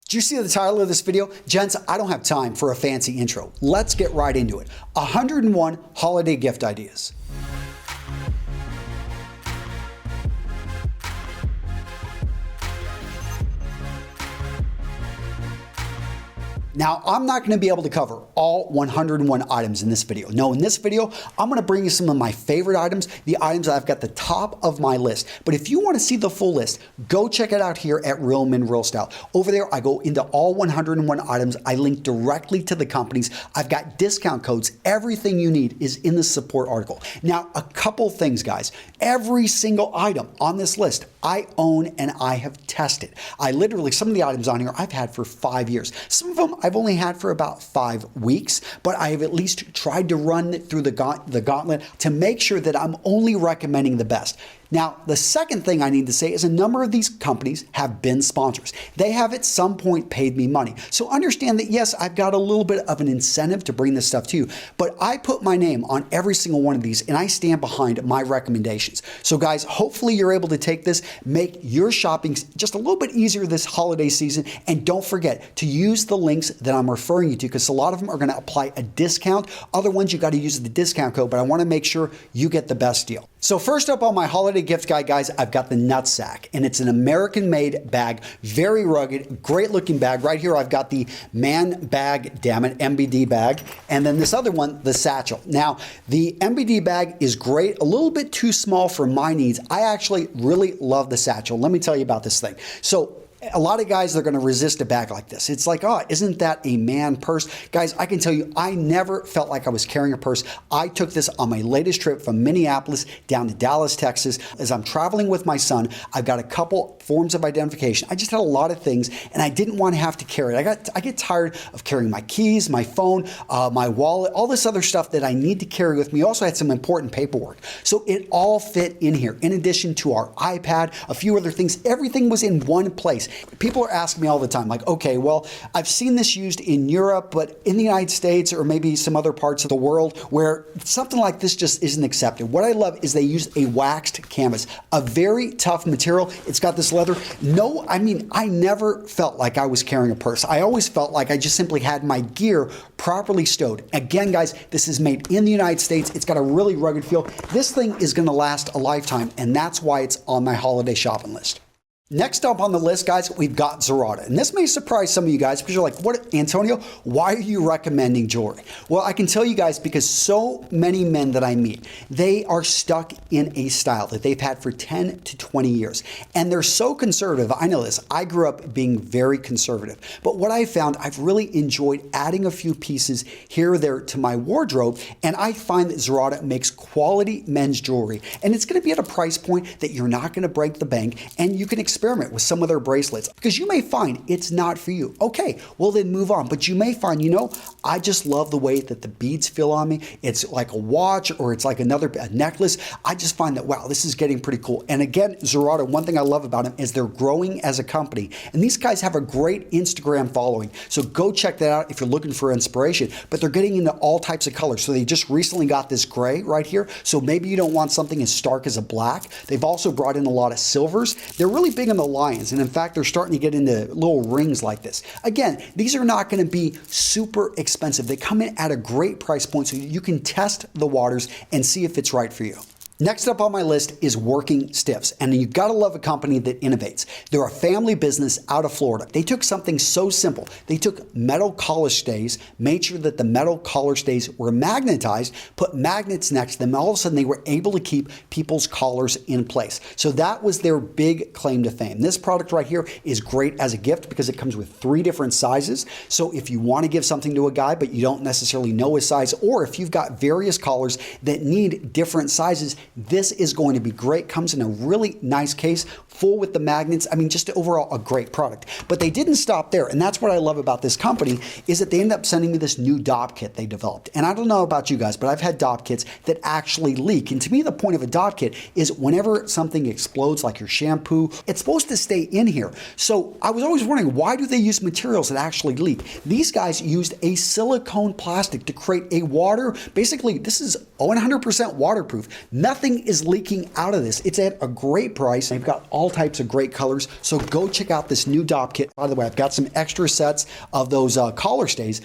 Did you see the title of this video? Gents, I don't have time for a fancy intro. Let's get right into it. 101 holiday gift ideas. Now, I'm not going to be able to cover all 101 items in this video. No, in this video, I'm going to bring you some of my favorite items, the items that I've got the top of my list. But if you want to see the full list, go check it out here at Real Men Real Style. Over there, I go into all 101 items. I link directly to the companies. I've got discount codes. Everything you need is in the support article. Now, a couple things, guys. Every single item on this list, I own and I have tested. Some of the items on here I've had for 5 years. Some of them I've only had for about 5 weeks, but I have at least tried to run through the gauntlet to make sure that I'm only recommending the best. Now, the second thing I need to say is a number of these companies have been sponsors. They have at some point paid me money. So understand that, yes, I've got a little bit of an incentive to bring this stuff to you, but I put my name on every single one of these and I stand behind my recommendations. So guys, hopefully you're able to take this, make your shopping just a little bit easier this holiday season, and don't forget to use the links that I'm referring you to, because a lot of them are going to apply a discount. Other ones you got to use the discount code, but I want to make sure you get the best deal. So first up on my holiday gift guide, guys, I've got the Nutsack, and it's an American-made bag, very rugged, great-looking bag. Right here, I've got the Man Bag, damn it, MBD bag, and then this other one, the Satchel. Now, the MBD bag is great, a little bit too small for my needs. I actually really love the Satchel. Let me tell you about this thing. So, a lot of guys are going to resist a bag like this. It's like, oh, isn't that a man purse? Guys, I can tell you, I never felt like I was carrying a purse. I took this on my latest trip from Minneapolis down to Dallas, Texas. As I'm traveling with my son, I've got a couple forms of identification. I just had a lot of things, and I didn't want to have to carry it. I get tired of carrying my keys, my phone, my wallet, all this other stuff that I need to carry with me. Also had some important paperwork. So it all fit in here. In addition to our iPad, a few other things, everything was in one place. People are asking me all the time, like, okay, well, I've seen this used in Europe, but in the United States or maybe some other parts of the world where something like this just isn't accepted. What I love is they use a waxed canvas, a very tough material. It's got this leather. No, I mean, I never felt like I was carrying a purse. I always felt like I just simply had my gear properly stowed. Again, guys, this is made in the United States. It's got a really rugged feel. This thing is going to last a lifetime, and that's why it's on my holiday shopping list. Next up on the list, guys, we've got Rocha. And this may surprise some of you guys because you're like, what, Antonio, why are you recommending jewelry? Well, I can tell you guys because so many men that I meet, they are stuck in a style that they've had for 10 to 20 years. And they're so conservative. I know this. I grew up being very conservative. But what I found, I've really enjoyed adding a few pieces here or there to my wardrobe. And I find that Rocha makes quality men's jewelry. And it's going to be at a price point that you're not going to break the bank, and you can experiment with some of their bracelets, because you may find it's not for you. Okay, well then move on. But you may find, you know, I just love the way that the beads feel on me. It's like a watch, or it's like a necklace. I just find that, wow, this is getting pretty cool. And again, Rocha, one thing I love about them is they're growing as a company. And these guys have a great Instagram following. So go check that out if you're looking for inspiration. But they're getting into all types of colors. So they just recently got this gray right here. So maybe you don't want something as stark as a black. They've also brought in a lot of silvers. They're really big on the lions, and in fact they're starting to get into little rings like this. Again, these are not going to be super expensive. They come in at a great price point so you can test the waters and see if it's right for you. Next up on my list is Working Stiffs, and you gotta love a company that innovates. They're a family business out of Florida. They took something so simple. They took metal collar stays, made sure that the metal collar stays were magnetized, put magnets next to them, and all of a sudden they were able to keep people's collars in place. So that was their big claim to fame. This product right here is great as a gift because it comes with 3 different sizes. So if you want to give something to a guy but you don't necessarily know his size, or if you've got various collars that need different sizes, this is going to be great. Comes in a really nice case, full with the magnets. I mean, just overall a great product. But they didn't stop there, and that's what I love about this company, is that they ended up sending me this new DOP kit they developed. And I don't know about you guys, but I've had DOP kits that actually leak. And to me, the point of a DOP kit is whenever something explodes, like your shampoo, it's supposed to stay in here. So I was always wondering, why do they use materials that actually leak? These guys used a silicone plastic to create a water, basically this is 100% waterproof. Nothing is leaking out of this. It's at a great price. They've got all types of great colors. So go check out this new DOP kit. By the way, I've got some extra sets of those collar stays.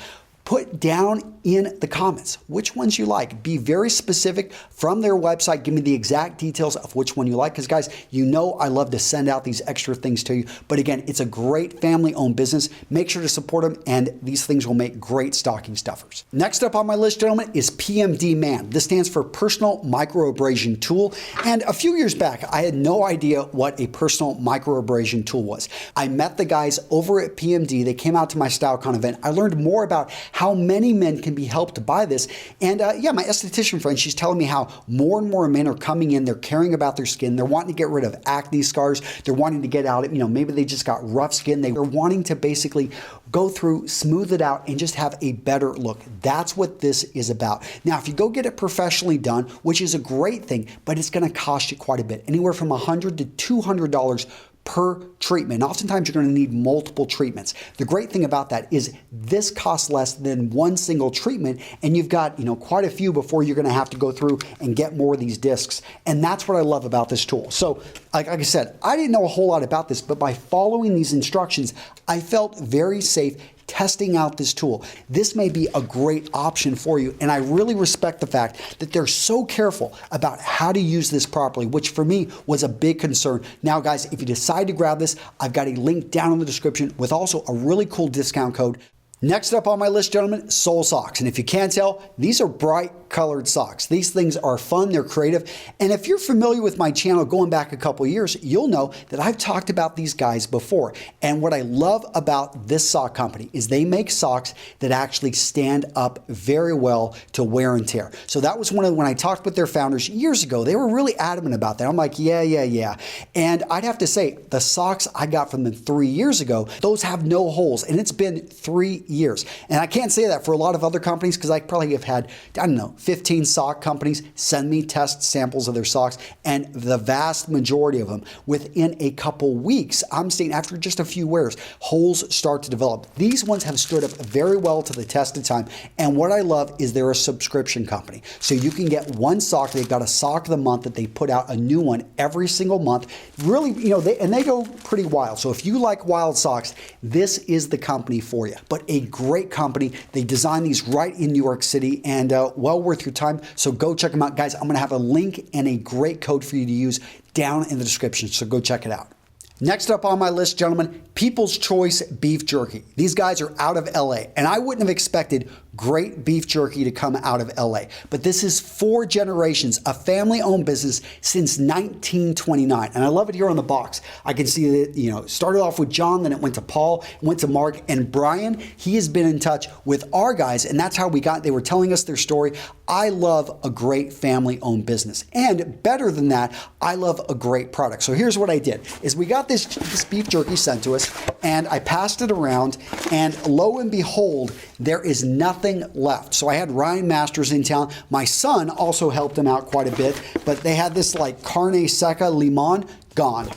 Put down in the comments which ones you like. Be very specific from their website. Give me the exact details of which one you like. Because guys, you know I love to send out these extra things to you. But again, it's a great family-owned business. Make sure to support them, and these things will make great stocking stuffers. Next up on my list, gentlemen, is PMD Man. This stands for Personal Microabrasion Tool. And a few years back, I had no idea what a personal microabrasion tool was. I met the guys over at PMD. They came out to my StyleCon event. I learned more about how many men can be helped by this. And yeah, my esthetician friend, she's telling me how more and more men are coming in, they're caring about their skin, they're wanting to get rid of acne scars, they're wanting to get out, maybe they just got rough skin, they're wanting to basically go through, smooth it out, and just have a better look. That's what this is about. Now, if you go get it professionally done, which is a great thing, but it's gonna cost you quite a bit, anywhere from $100 to $200 per treatment. Oftentimes you're going to need multiple treatments. The great thing about that is this costs less than one single treatment, and you've got quite a few before you're going to have to go through and get more of these discs. And that's what I love about this tool. So like I said, I didn't know a whole lot about this, but by following these instructions, I felt very safe testing out this tool. This may be a great option for you, and I really respect the fact that they're so careful about how to use this properly, which for me was a big concern. Now guys, if you decide to grab this, I've got a link down in the description with also a really cool discount code. Next up on my list, gentlemen, Soul Socks. And if you can't tell, these are bright colored socks. These things are fun, they're creative. And if you're familiar with my channel going back a couple years, you'll know that I've talked about these guys before. And what I love about this sock company is they make socks that actually stand up very well to wear and tear. So that was when I talked with their founders years ago, they were really adamant about that. I'm like, yeah. And I'd have to say, the socks I got from them 3 years ago, those have no holes. And it's been 3 years. And I can't say that for a lot of other companies because I probably have had, I don't know, 15 sock companies send me test samples of their socks, and the vast majority of them, within a couple weeks, I'm seeing after just a few wears, holes start to develop. These ones have stood up very well to the test of time, and what I love is they're a subscription company. So you can get one sock. They've got a sock of the month that they put out a new one every single month. Really, they go pretty wild. So if you like wild socks, this is the company for you. But a great company. They design these right in New York City, and well worth your time. So go check them out. Guys, I'm going to have a link and a great code for you to use down in the description. So go check it out. Next up on my list, gentlemen, People's Choice Beef Jerky. These guys are out of LA, and I wouldn't have expected great beef jerky to come out of LA. But this is 4 generations, a family-owned business since 1929. And I love it here on the box. I can see that, it started off with John, then it went to Paul, went to Mark, and Brian. He has been in touch with our guys, and that's how they were telling us their story. I love a great family-owned business. And better than that, I love a great product. So here's what I did, is we got this beef jerky sent to us, and I passed it around, and lo and behold, there is nothing left. So I had Ryan Masters in town. My son also helped him out quite a bit, but they had this like carne seca limon, gone.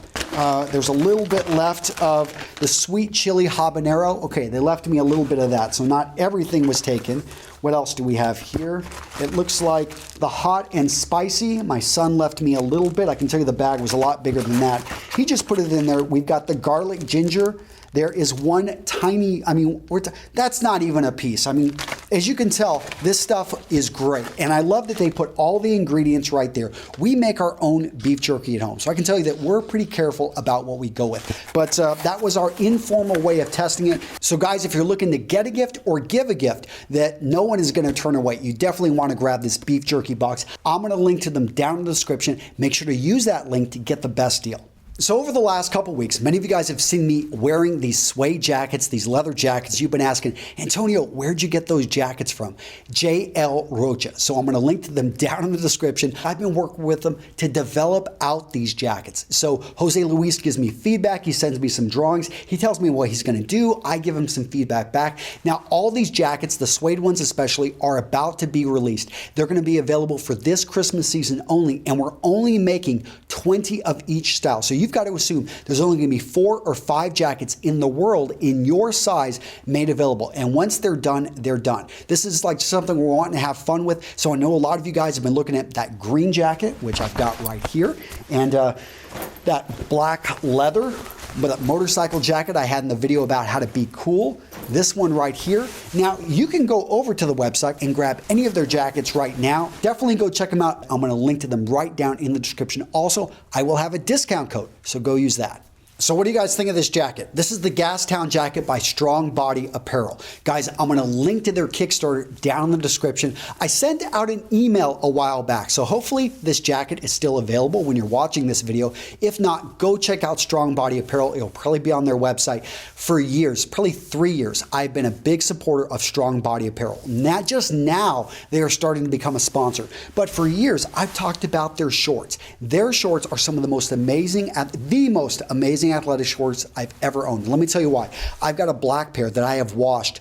There's a little bit left of the sweet chili habanero. Okay, they left me a little bit of that, so not everything was taken. What else do we have here? It looks like the hot and spicy. My son left me a little bit. I can tell you the bag was a lot bigger than that. He just put it in there. We've got the garlic ginger. There is one tiny, that's not even a piece. As you can tell, this stuff is great. And I love that they put all the ingredients right there. We make our own beef jerky at home. So I can tell you that we're pretty careful about what we go with. But that was our informal way of testing it. So guys, if you're looking to get a gift or give a gift that no one is going to turn away, you definitely want to grab this beef jerky box. I'm going to link to them down in the description. Make sure to use that link to get the best deal. So over the last couple weeks, many of you guys have seen me wearing these suede jackets, these leather jackets. You've been asking, Antonio, where'd you get those jackets from? JL Rocha. So I'm going to link to them down in the description. I've been working with them to develop out these jackets. So Jose Luis gives me feedback. He sends me some drawings. He tells me what he's going to do. I give him some feedback back. Now, all these jackets, the suede ones especially, are about to be released. They're going to be available for this Christmas season only, and we're only making 20 of each style. So you you've got to assume there's only going to be 4 or 5 jackets in the world in your size made available. And once they're done, they're done. This is like something we're wanting to have fun with. So I know a lot of you guys have been looking at that green jacket, which I've got right here, and that black leather, but that motorcycle jacket I had in the video about how to be cool. This one right here. Now, you can go over to the website and grab any of their jackets right now. Definitely go check them out. I'm going to link to them right down in the description. Also, I will have a discount code, so go use that. So what do you guys think of this jacket? This is the Gastown jacket by Strong Body Apparel. Guys, I'm going to link to their Kickstarter down in the description. I sent out an email a while back, so hopefully this jacket is still available when you're watching this video. If not, go check out Strong Body Apparel. It'll probably be on their website. For years, probably 3 years, I've been a big supporter of Strong Body Apparel. Not just now, they are starting to become a sponsor, but for years, I've talked about their shorts. Their shorts are some of the most amazing athletic shorts I've ever owned. Let me tell you why. I've got a black pair that I have washed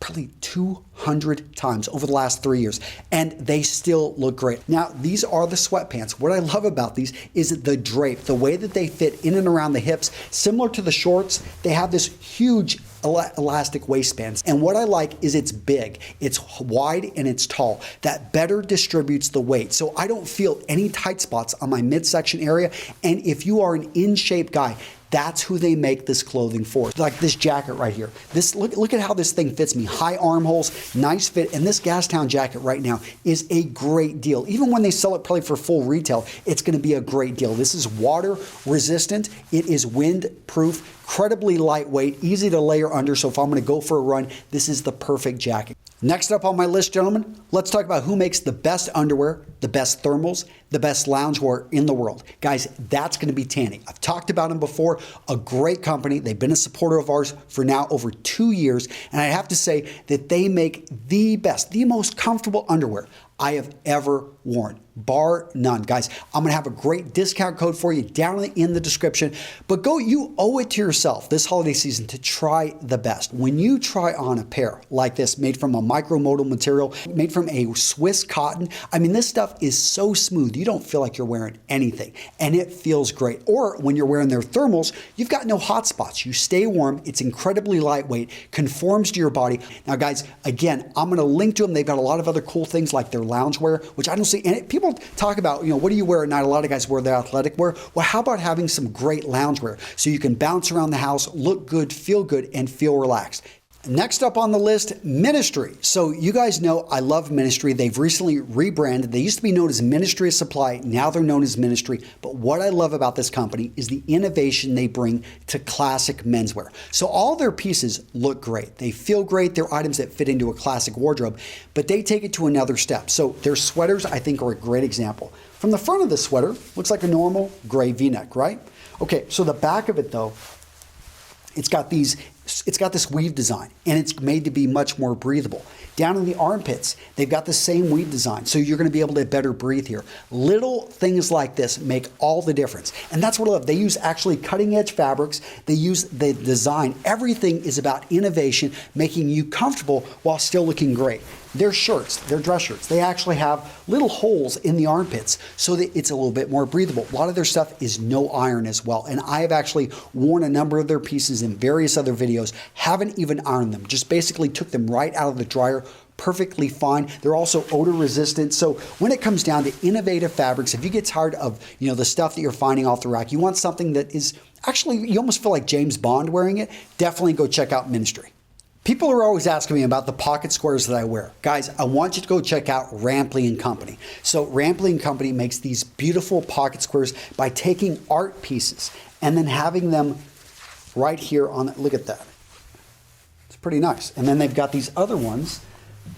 probably 200 times over the last 3 years, and they still look great. Now, these are the sweatpants. What I love about these is the drape, the way that they fit in and around the hips. Similar to the shorts, they have this huge elastic waistbands. And what I like is it's big, it's wide, and it's tall. That better distributes the weight. So I don't feel any tight spots on my midsection area. And if you are an in-shape guy, that's who they make this clothing for. Like this jacket right here. This look at how this thing fits me. High armholes, nice fit, and this Gastown jacket right now is a great deal. Even when they sell it probably for full retail, it's going to be a great deal. This is water resistant. It is wind proof, incredibly lightweight, easy to layer under. So if I'm going to go for a run, this is the perfect jacket. Next up on my list, gentlemen, let's talk about who makes the best underwear, the best thermals, the best loungewear in the world. Guys, that's going to be Tanny. I've talked about them before, a great company. They've been a supporter of ours for now over 2 years, and I have to say that they make the best, the most comfortable underwear I have ever worn, bar none. Guys, I'm going to have a great discount code for you down in the description, but you owe it to yourself this holiday season to try the best. When you try on a pair like this, made from a micromodal material, made from a Swiss cotton, I mean, this stuff is so smooth, you don't feel like you're wearing anything, and it feels great. Or when you're wearing their thermals, you've got no hot spots. You stay warm, it's incredibly lightweight, conforms to your body. Now, guys, again, I'm going to link to them. They've got a lot of other cool things like their loungewear, which I don't see. And people talk about, what do you wear at night? A lot of guys wear their athletic wear. Well, how about having some great loungewear so you can bounce around the house, look good, and feel relaxed? Next up on the list, Ministry. So you guys know I love Ministry. They've recently rebranded. They used to be known as Ministry of Supply. Now they're known as Ministry. But what I love about this company is the innovation they bring to classic menswear. So all their pieces look great. They feel great. They're items that fit into a classic wardrobe, but they take it to another step. So their sweaters, I think, are a great example. From the front of the sweater, looks like a normal gray V-neck, right? Okay, so the back of it, though, it's got this weave design, and it's made to be much more breathable. Down in the armpits, they've got the same weave design, so you're going to be able to better breathe here. Little things like this make all the difference, and that's what I love. They use actually cutting-edge fabrics. They use the design. Everything is about innovation, making you comfortable while still looking great. Their shirts, their dress shirts, they actually have little holes in the armpits so that it's a little bit more breathable. A lot of their stuff is no iron as well, and I have actually worn a number of their pieces in various other videos, haven't even ironed them, just basically took them right out of the dryer, perfectly fine. They're also odor resistant. So when it comes down to innovative fabrics, if you get tired of the stuff that you're finding off the rack, you want something that is actually, you almost feel like James Bond wearing it, definitely go check out Ministry. People are always asking me about the pocket squares that I wear. Guys, I want you to go check out Rampley & Company. So Rampley & Company makes these beautiful pocket squares by taking art pieces and then having them right here on it. Look at that. It's pretty nice. And then they've got these other ones.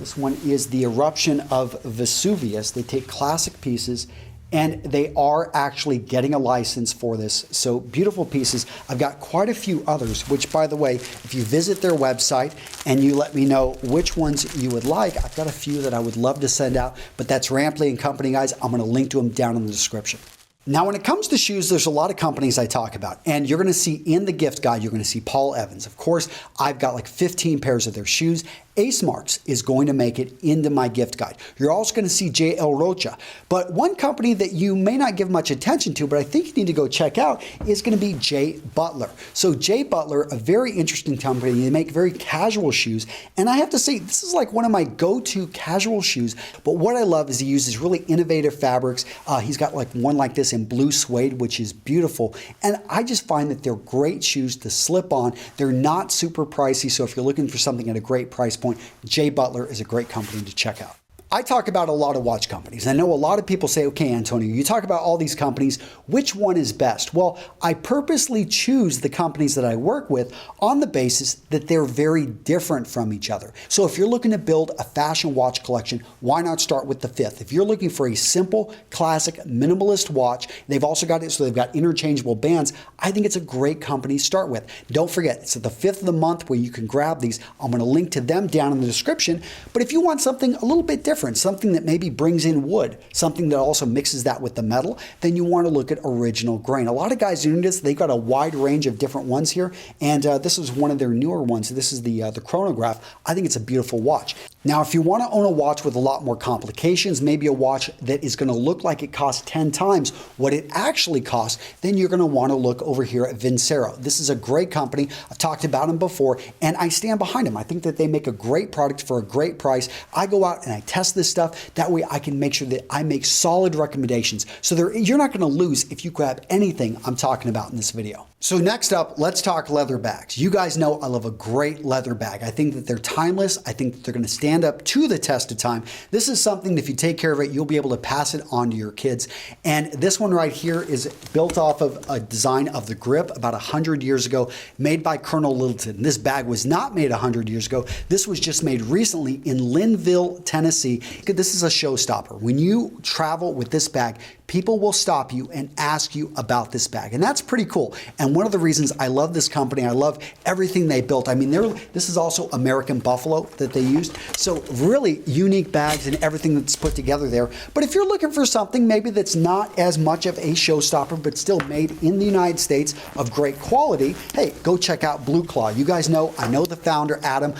This one is the Eruption of Vesuvius. They take classic pieces, and they are actually getting a license for this. So beautiful pieces. I've got quite a few others, which, by the way, if you visit their website and you let me know which ones you would like, I've got a few that I would love to send out, but that's Rampley & Company, guys. I'm going to link to them down in the description. Now, when it comes to shoes, there's a lot of companies I talk about, and you're going to see in the gift guide, you're going to see Paul Evans. Of course, I've got like 15 pairs of their shoes. Ace Marks is going to make it into my gift guide. You're also going to see JL Rocha. But one company that you may not give much attention to, but I think you need to go check out, is going to be J. Butler. So J. Butler, a very interesting company. They make very casual shoes. And I have to say, this is like one of my go-to casual shoes. But what I love is he uses really innovative fabrics. He's got like one like this in blue suede, which is beautiful. And I just find that they're great shoes to slip on. They're not super pricey. So if you're looking for something at a great price point, J. Butler is a great company to check out. I talk about a lot of watch companies. I know a lot of people say, okay, Antonio, you talk about all these companies, which one is best? Well, I purposely choose the companies that I work with on the basis that they're very different from each other. So if you're looking to build a fashion watch collection, why not start with the Fifth? If you're looking for a simple, classic, minimalist watch, they've also got it so they've got interchangeable bands. I think it's a great company to start with. Don't forget, it's at the 5th of the month where you can grab these. I'm going to link to them down in the description. But if you want something a little bit different, something that maybe brings in wood, something that also mixes that with the metal, then you want to look at original grain. A lot of guys doing this, they've got a wide range of different ones here, and this is one of their newer ones. This is the chronograph. I think it's a beautiful watch. Now, if you want to own a watch with a lot more complications, maybe a watch that is going to look like it costs 10 times what it actually costs, then you're going to want to look over here at Vincero. This is a great company. I've talked about them before, and I stand behind them. I think that they make a great product for a great price. I go out and I test this stuff. That way I can make sure that I make solid recommendations. So you're not going to lose if you grab anything I'm talking about in this video. So next up, let's talk leather bags. You guys know I love a great leather bag. I think that they're timeless. I think that they're going to stand up to the test of time. This is something that if you take care of it, you'll be able to pass it on to your kids. And this one right here is built off of a design of the grip about 100 years ago, made by Colonel Littleton. This bag was not made 100 years ago. This was just made recently in Linville, Tennessee. This is a showstopper. When you travel with this bag, people will stop you and ask you about this bag. And that's pretty cool. And one of the reasons I love this company, I love everything they built. I mean, this is also American Buffalo that they used. So really unique bags and everything that's put together there. But if you're looking for something maybe that's not as much of a showstopper, but still made in the United States of great quality, hey, go check out Blue Claw. You guys know, I know the founder, Adam.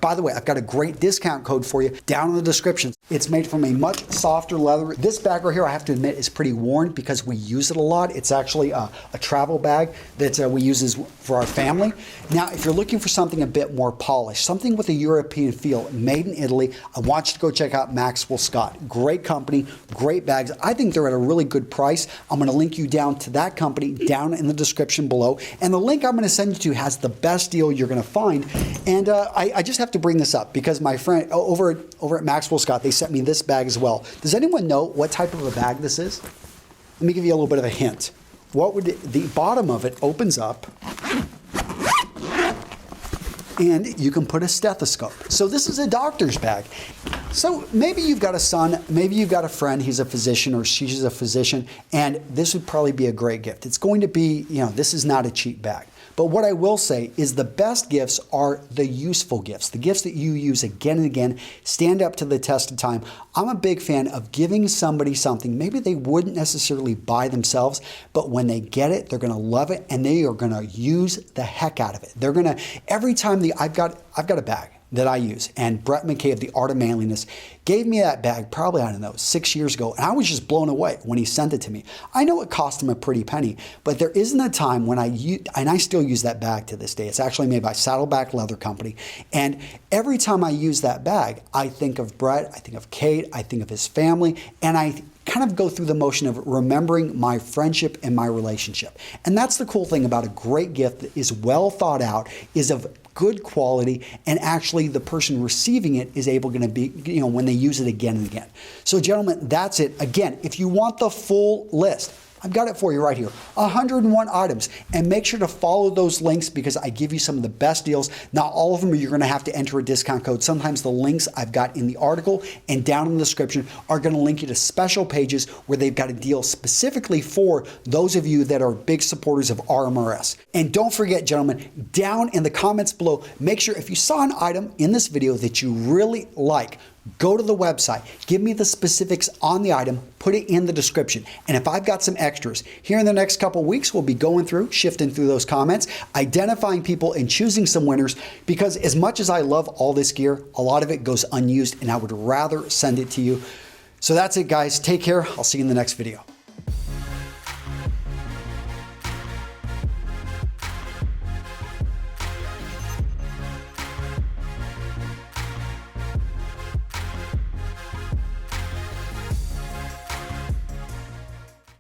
By the way, I've got a great discount code for you down in the description. It's made from a much softer leather. This bag right here, I have to admit, is pretty worn because we use it a lot. It's actually a travel bag that we use for our family. Now, if you're looking for something a bit more polished, something with a European feel, made in Italy, I want you to go check out Maxwell Scott. Great company, great bags. I think they're at a really good price. I'm going to link you down to that company down in the description below. And the link I'm going to send you to has the best deal you're going to find. And I just have to bring this up because my friend over at Maxwell Scott, they sent me this bag as well. Does anyone know what type of a bag this is? Let me give you a little bit of a hint. The bottom of it opens up and you can put a stethoscope. So this is a doctor's bag. So maybe you've got a son, maybe you've got a friend, he's a physician or she's a physician, and this would probably be a great gift. It's going to be, this is not a cheap bag. But what I will say is the best gifts are the useful gifts, the gifts that you use again and again, stand up to the test of time. I'm a big fan of giving somebody something maybe they wouldn't necessarily buy themselves, but when they get it, they're going to love it and they are going to use the heck out of it. They're going to, every time I've got a bag that I use, and Brett McKay of The Art of Manliness gave me that bag probably, 6 years ago, and I was just blown away when he sent it to me. I know it cost him a pretty penny, but there isn't a time when I still use that bag to this day. It's actually made by Saddleback Leather Company, and every time I use that bag, I think of Brett, I think of Kate, I think of his family, and I kind of go through the motion of remembering my friendship and my relationship. And that's the cool thing about a great gift that is well thought out, is of good quality, and actually the person receiving it is able to be, when they use it again and again. So gentlemen, that's it. Again, if you want the full list, I've got it for you right here, 101 items, and make sure to follow those links because I give you some of the best deals. Not all of them you're going to have to enter a discount code. Sometimes the links I've got in the article and down in the description are going to link you to special pages where they've got a deal specifically for those of you that are big supporters of RMRS. And don't forget, gentlemen, down in the comments below, make sure if you saw an item in this video that you really like, Go to the website, give me the specifics on the item, put it in the description. And if I've got some extras, here in the next couple weeks, we'll be going through, shifting through those comments, identifying people and choosing some winners, because as much as I love all this gear, a lot of it goes unused and I would rather send it to you. So that's it, guys. Take care. I'll see you in the next video.